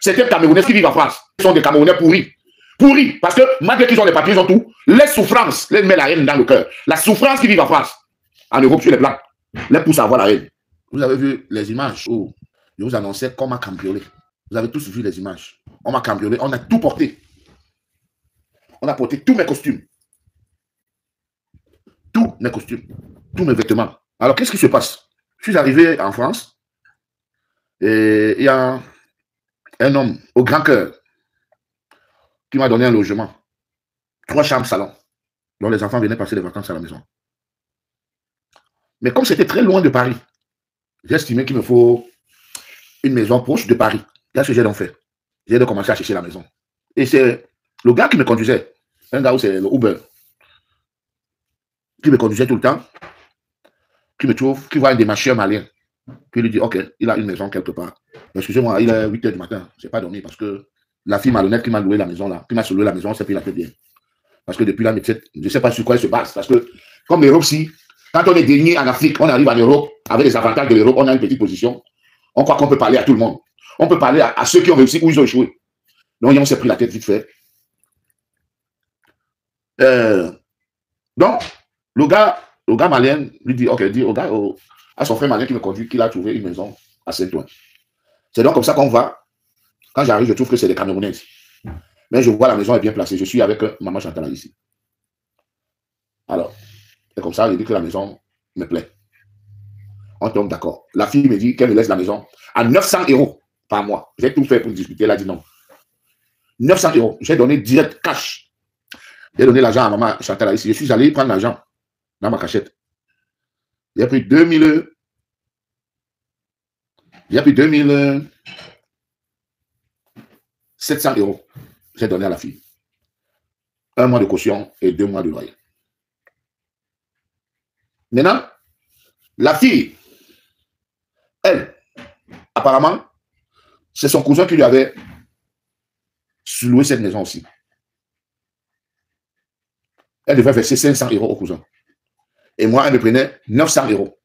Certains Camerounais qui vivent en France sont des Camerounais pourris. Pourris, parce que malgré qu'ils ont des papiers, ils ont tout. Les souffrances, les met la haine dans le cœur. La souffrance qui vit en France, en Europe, sur les Blancs, les pousse à avoir la haine. Vous avez vu les images où je vous annonçais qu'on m'a cambriolé. Vous avez tous vu les images. On m'a cambriolé, on a tout porté. On a porté tous mes costumes. Tous mes costumes. Tous mes vêtements. Alors, qu'est-ce qui se passe? Je suis arrivé en France et il y a un homme au grand cœur qui m'a donné un logement. 3 chambres salon. Donc, les enfants venaient passer les vacances à la maison. Mais comme c'était très loin de Paris, j'ai estimé qu'il me faut une maison proche de Paris. Là, ce que j'ai donc fait. J'ai de commencer à chercher la maison. Et c'est le gars qui me conduisait. Un gars où c'est le Uber. Qui me conduisait tout le temps. Qui me trouve, qui voit un démarcheur malien. Qui lui dit, OK, il a une maison quelque part. Excusez-moi, il est 8 h du matin. Je n'ai pas dormi parce que la fille malhonnête qui m'a loué la maison là, qui m'a loué la maison, c'est pris la tête bien. Parce que depuis là, je ne sais pas sur quoi elle se base. Parce que, comme l'Europe, si, quand on est dernier en Afrique, on arrive en Europe, avec les avantages de l'Europe, on a une petite position. On croit qu'on peut parler à tout le monde. On peut parler à ceux qui ont réussi ou ils ont échoué. Donc, on s'est pris la tête vite fait. Donc, le gars malien lui dit, OK, dit au gars, à son frère malien qui me conduit, qu'il a trouvé une maison à Saint-Ouen. C'est donc comme ça qu'on va. Quand j'arrive, je trouve que c'est des Camerounais ici. Mais je vois la maison est bien placée. Je suis avec maman Chantal ici. Alors, c'est comme ça, il dit que la maison me plaît. On tombe d'accord. La fille me dit qu'elle me laisse la maison à 900 € par mois. J'ai tout fait pour discuter. Elle a dit non. 900 €. J'ai donné direct cash. J'ai donné l'argent à maman Chantal ici. Je suis allé prendre l'argent dans ma cachette. J'ai pris 2700 €. J'ai donné à la fille. 1 mois de caution et 2 mois de loyer. Maintenant, la fille, elle, apparemment, c'est son cousin qui lui avait loué cette maison aussi. Elle devait verser 500 € au cousin. Et moi, elle me prenait 900 €.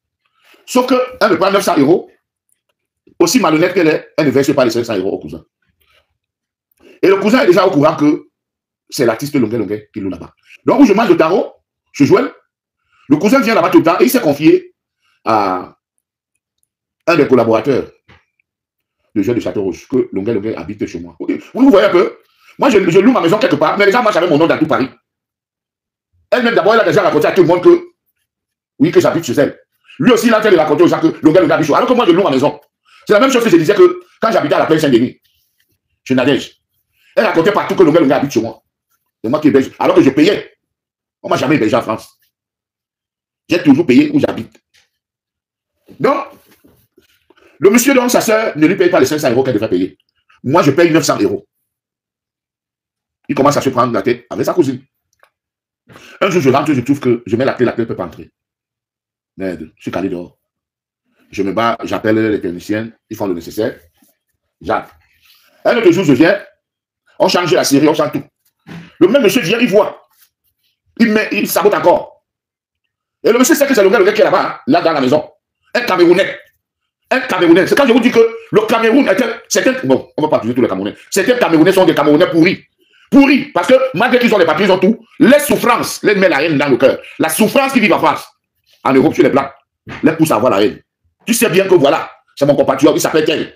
Sauf qu'elle me prend 900 €, aussi malhonnête qu'elle est, elle ne verse pas les 500 € au cousin. Et le cousin est déjà au courant que c'est l'artiste Longuet qui loue là-bas. Donc, où je mange le tarot, je joue. Le cousin vient là-bas tout le temps et il s'est confié à un des collaborateurs de jeu de Château-Rouge, que Longuet habite chez moi. Vous voyez un peu, moi je loue ma maison quelque part, mais les gens marchent avec mon nom dans tout Paris. Elle-même d'abord, elle a déjà raconté à tout le monde que, oui, que j'habite chez elle. Lui aussi, il a fait de raconter aux gens que Longuet habite chez moi. Alors que moi, je loue ma maison. C'est la même chose que je disais que quand j'habitais à la plaine Saint-Denis, chez Nadège, elle racontait partout que Longuet habite chez moi. C'est moi qui héberge. Alors que je payais. On ne m'a jamais hébergé en France. J'ai toujours payé où j'habite. Donc, le monsieur, donc, sa soeur ne lui paye pas les 500 € qu'elle devrait payer. Moi, je paye 900 €. Il commence à se prendre la tête avec sa cousine. Un jour, je rentre, je trouve que je mets la clé ne peut pas entrer. Merde, je suis calé dehors. Je me bats, j'appelle les techniciens, ils font le nécessaire. J'arrive. Un autre jour, je viens, on change la série, on change tout. Le même monsieur vient, il voit. Il sabote encore. Et le monsieur sait que c'est le gars qui est là-bas, hein, là dans la maison. Un Camerounais. Un Camerounais. C'est quand je vous dis que le Cameroun est bon, on ne va pas accuser tous les Camerounais. Certains Camerounais sont des Camerounais pourris. Pourris. Parce que malgré qu'ils ont les papiers, ils ont tout. Les souffrances, les met la haine dans le cœur. La souffrance qui vit en France, en Europe, sur les Blancs, les pousse à avoir la haine. Tu sais bien que voilà, c'est mon compatriote, il s'appelle tel.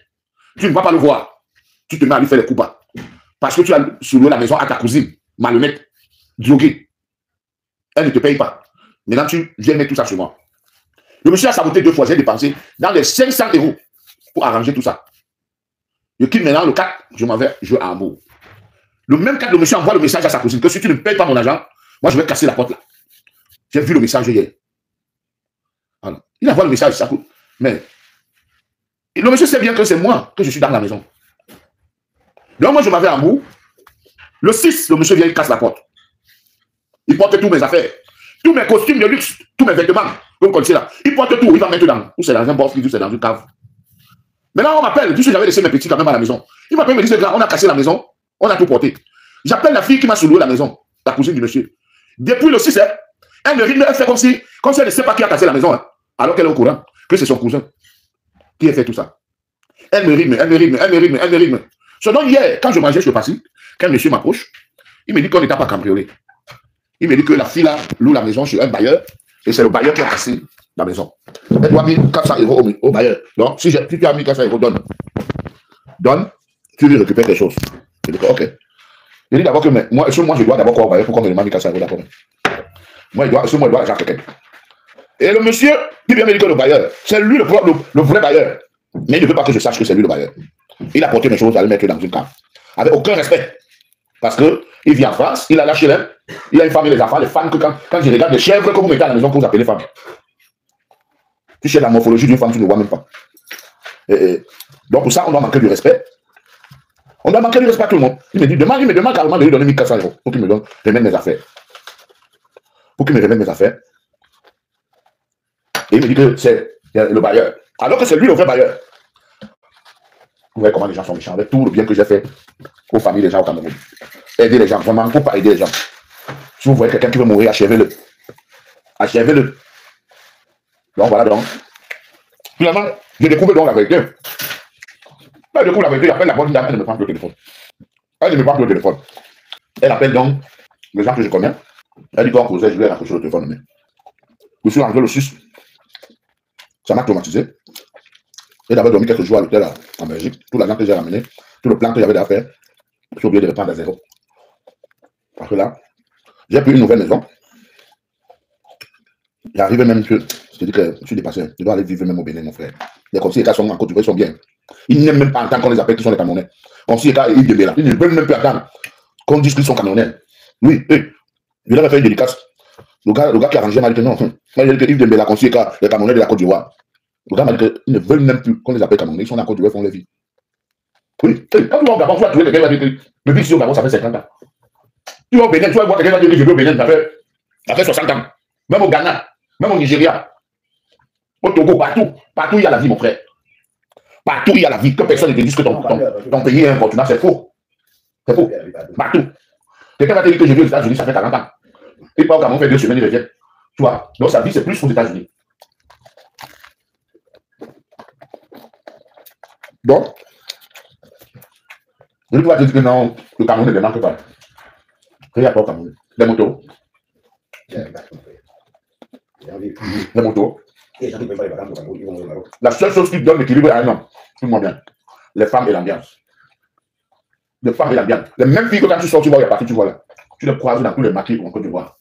Tu ne vas pas le voir. Tu te mets à lui faire les coups bas. Parce que tu as soulevé la maison à ta cousine, malhonnête, droguée. Elle ne te paye pas. Maintenant, tu viens mettre tout ça sur moi. Le monsieur a saboté 2 fois, j'ai dépensé dans les 500 € pour arranger tout ça. Je quitte maintenant le 4, je m'en vais jouer à Hambourg. Le même 4, le monsieur envoie le message à sa cousine que si tu ne payes pas mon argent, moi je vais casser la porte là. J'ai vu le message hier. Alors, il envoie le message, ça coûte. Mais le monsieur sait bien que c'est moi que je suis dans la maison. Donc moi je m'en vais à Hambourg. Le 6, le monsieur vient, il casse la porte. Il porte tous mes affaires. Tous mes costumes de luxe, tous mes vêtements, comme vous connaissez là. Il porte tout, il va mettre dans. Ou c'est dans un box, ou c'est dans une cave. Maintenant, on m'appelle, puisque j'avais laissé mes petits quand même à la maison. Il m'appelle, me dit, on a cassé la maison, on a tout porté. J'appelle la fille qui m'a soulevé la maison, la cousine du monsieur. Depuis le 6, elle me rythme, elle fait comme si elle ne sait pas qui a cassé la maison, hein, alors qu'elle est au courant que c'est son cousin qui a fait tout ça. Elle me rythme. Seulement hier, quand je mangeais sur Passy, quand monsieur m'approche, il me dit qu'on n'était pas cambriolé. Il me dit que la fille là loue la maison sur un bailleur et c'est le bailleur qui a cassé la maison. Elle doit mis 400 € au bailleur. Donc, si tu as mis 400 €, donne. Donne, tu lui récupères quelque chose. Je dis, ok. Il dit d'abord que moi, je dois d'abord quoi au bailleur pour qu'on me demande 400 € d'abord. Moi, je dois l'argent à quelqu'un. Et le monsieur qui vient me dire que le bailleur, c'est lui le vrai bailleur. Mais il ne veut pas que je sache que c'est lui le bailleur. Il a porté mes choses à le mettre dans une cave. Avec aucun respect. Parce qu'il vit en France, il a lâché l'air, il a une femme et des enfants, les femmes que quand je regarde les chèvres que vous mettez à la maison, que vous appelez femmes. Tu cherches la morphologie d'une femme, tu ne vois même pas. Donc pour ça, on doit manquer du respect. On doit manquer du respect à tout le monde. Il me demande carrément de lui donner 1400 € pour qu'il me remette mes affaires. Pour qu'il me remette mes affaires. Et il me dit que c'est le bailleur. Alors que c'est lui le vrai bailleur. Vous voyez comment les gens sont méchants avec tout le bien que j'ai fait aux familles des gens au Cameroun. Aider les gens, vraiment, pour pas aider les gens. Si vous voyez quelqu'un qui veut mourir, achevez-le. Achevez-le. Donc voilà donc. Finalement, je découvre donc la vérité. Elle découvre la vérité, elle appelle la bonne dame, elle ne me prend plus au téléphone. Elle ne me prend plus au téléphone. Elle appelle donc les gens que je connais. Elle dit qu'on causait, je lui ai raccroché le téléphone. Je suis rentré le 6. Ça m'a traumatisé. Et d'abord dormi quelques jours à l'hôtel en Belgique. Tout l'argent que j'ai ramené, tout le plan que j'avais à faire, j'ai oublié de reprendre à zéro. Parce que là, j'ai pris une nouvelle maison. J'arrive même que, je dis que je suis dépassé. Je dois aller vivre même au Bénin, mon frère. Les conseillers qui sont en Côte d'Ivoire sont bien. Ils n'aiment même pas entendre qu'on les appelle qui sont les Camerounais. Conseillers qui Yves Dembélé, ils ne veulent même plus attendre qu'on dise qu'ils sont Camerounais. Oui, je leur ai fait une dédicace. Le gars qui a arrangé m'a dit que non. Moi, j'ai dit que Yves Dembélé, conseiller les Camerounais de la Côte d'Ivoire. Le gars m'a dit qu'ils ne veulent même plus qu'on les appelle Camerounais. Ils sont en Côte d'Ivoire, ils font leur vie. Oui, quand tu vas au Gabon, tu vas trouver quelqu'un qui va dire que le ici au Gabon, ça fait 50 ans. Tu vas au Bénin, tu vas voir quelqu'un qui va dire que je vais au Bénin, ça fait 60 ans. Même au Ghana, même au Nigeria, au Togo, partout il y a la vie, mon frère. Partout il y a la vie. Que personne ne te dise que ton pays est un continent, c'est faux. C'est faux. Partout. Quelqu'un va te dire que je vais aux États-Unis, ça fait 40 ans. Il part au Gabon, fait 2 semaines, il revient. Tu vois, donc sa vie, c'est plus aux États-Unis. Donc, je dois te dire que non, le Cameroun ne demande pas. Il n'y a pas au Cameroun. Les motos. Les motos. La seule chose qui donne l'équilibre à un homme, tout le monde bien, les femmes et l'ambiance. Les femmes et l'ambiance. Les mêmes filles que quand tu sors, tu vois, il y a partout, tu vois là. Tu les croises dans tous les maquis en Côte d'Ivoire.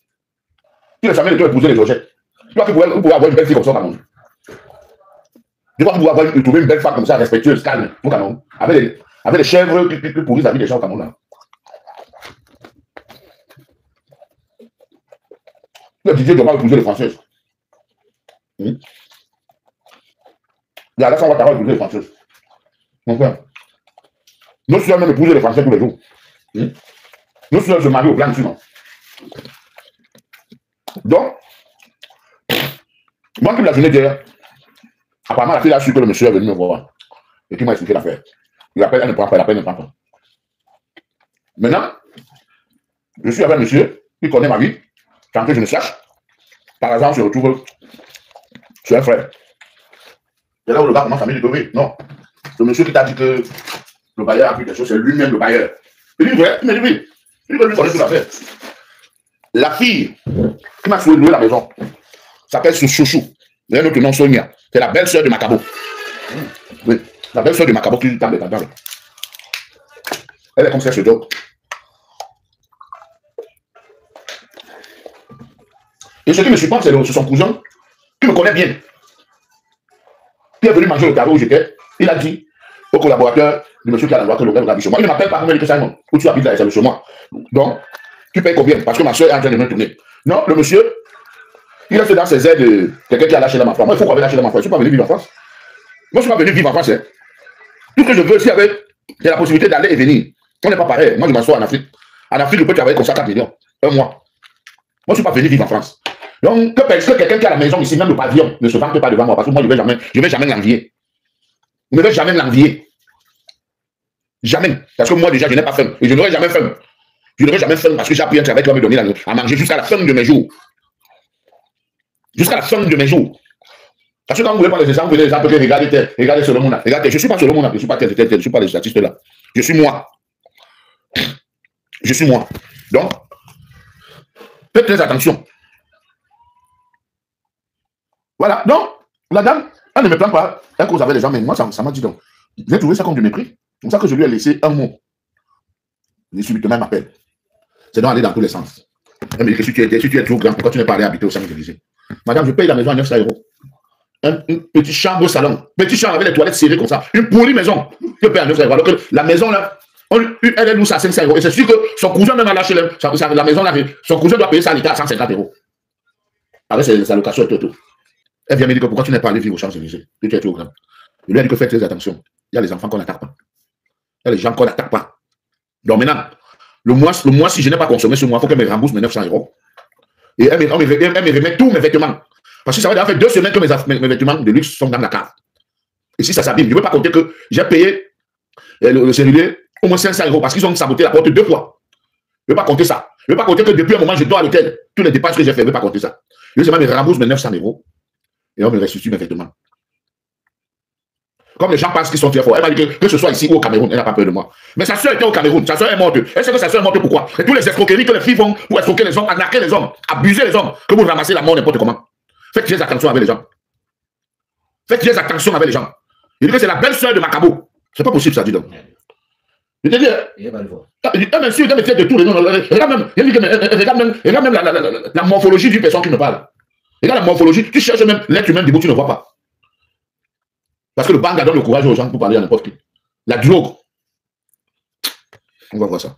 Tu n'as jamais de toi épouser les Georgettes. Tu vois que vous pouvez avoir une belle fille comme ça au Cameroun. Tu vois que vous pouvez trouver une belle femme comme ça, respectueuse, calme, au Cameroun. Avec les chèvres qui pourrissent la vie des gens au Cameroun là. Le DJ doit pas épouser les Françaises. Il y a là, ça va t'avoir épouser les Françaises. Mon frère. Nos soeurs même épouser les Français tous les jours. Nos soeurs se marient au plan de suivant. Donc, moi, toute la journée d'hier, apparemment, la fille a su que le monsieur est venu me voir et qui m'a expliqué l'affaire. Il appelle, elle ne prend pas, l'appel ne prend pas. Maintenant, je suis avec un monsieur qui connaît ma vie, sans que je ne sache. Par exemple, je retrouve sur un frère. Et là où le gars commence à me dire que oui, non. Le monsieur qui t'a dit que le bailleur a pris quelque chose, c'est lui-même le bailleur. Il dit vrai, il me dit oui. Il dit que lui connaît toute l'affaire. La fille qui m'a loué la maison s'appelle Chouchou. Il y a un autre nom, Sonia. C'est la belle-sœur de Macabo. Oui, la belle-sœur de Macabo qui t'a dedans. Elle est comme ça, ce job. Et ce qui me surprend, c'est son cousin, qui me connaît bien. Qui est venu manger le carreau où j'étais. Il a dit au collaborateur du monsieur qui a l'endroit que le gars habite chez moi. Il ne m'appelle pas, il me dit que Simon, où tu habites là, c'est chez moi. Donc, tu payes combien? Parce que ma soeur est en train de me tourner. Non, le monsieur, il reste dans ses aides de quelqu'un qui a lâché l'enfant. Moi, il faut qu'on ait lâché l'enfant. Je ne suis pas venu vivre en France. Moi, je ne suis pas venu vivre en France. Hein. Tout ce que je veux, s'il y a la possibilité d'aller et venir. On n'est pas pareil. Moi, je m'assois en Afrique. En Afrique, je peux travailler comme ça 4 millions. Un mois. Moi, je ne suis pas venu vivre en France. Donc, que quelqu'un qui a la maison ici, même le pavillon, ne se vante pas devant moi. Parce que moi, je ne vais jamais l'envier. Je ne vais jamais l'envier. Jamais. Parce que moi, déjà, je n'ai pas faim. Et je n'aurai jamais faim. Je n'aurai jamais faim parce que j'ai appris un travail qui va me donner à manger jusqu'à la fin de mes jours. Jusqu'à la fin de mes jours. Parce que quand vous voulez prendre les exemples, regardez Solomon. Regardez, je ne suis pas Solomon, je ne suis pas tel, je ne suis pas les statistes là. Je suis moi. Je suis moi. Donc, faites très attention. Voilà. Donc, la dame, elle ne me plaint pas. Elle cause avec les gens, mais moi, ça m'a dit donc. J'ai trouvé ça comme du mépris. C'est pour ça que je lui ai laissé un mot. Et subitement, elle m'appelle. C'est donc aller dans tous les sens. Elle me dit que si tu es trop grand, pourquoi tu n'es pas allé habiter au Champs-Élysées? Madame, je paye la maison à 900 €. Une petite chambre au salon. Petite chambre avec les toilettes serrées comme ça. Une pourrie maison. Je paye à 900 €. Alors que la maison, là, elle loue ça à 500 €. Et c'est sûr que son cousin même a lâché la maison, là, son cousin doit payer ça à l'État à 150 €. Avec sa location et tout. Elle vient me dire que pourquoi tu n'es pas allé vivre aux Champs-Élysées? Tu es trop grand. Je lui ai dit que faites très attention. Il y a les enfants qu'on n'attaque pas. Il y a les gens qu'on n'attaque pas. Donc maintenant, le mois, si je n'ai pas consommé ce mois, il faut qu'elle me rembourse mes 900 €. Et elle me remet tous mes vêtements. Parce que ça va déjà faire 2 semaines que mes vêtements de luxe sont dans la cave. Et si ça s'abîme, je ne veux pas compter que j'ai payé le cellulaire au moins 500 € parce qu'ils ont saboté la porte 2 fois. Je ne veux pas compter ça. Je ne veux pas compter que depuis un moment, je dors à l'hôtel. Tous les dépenses que j'ai fait, je ne veux pas compter ça. Je me rembourse mes 900 € et on me restitue mes vêtements. Comme les gens pensent qu'ils sont très forts. Elle m'a dit que ce soit ici ou au Cameroun, elle n'a pas peur de moi. Mais sa soeur était au Cameroun, sa soeur est morte. Elle sait que sa soeur est morte pourquoi? Et tous les escroqueries que les filles font pour escroquer les hommes, arnaquer les hommes, abuser les hommes, que vous ramassez la mort n'importe comment. Faites très attention avec les gens. Faites très attention avec les gens. Il dit que c'est la belle soeur de Macabo. C'est pas possible ça, dis donc. Je te dis, elle m'insulte, elle me traite de tout. Regarde même la morphologie d'une personne qui me parle. Regarde la morphologie, tu cherches même l'être humain debout, tu ne vois pas. Parce que le banga donne le courage aux gens pour parler à n'importe qui. La drogue. On va voir ça.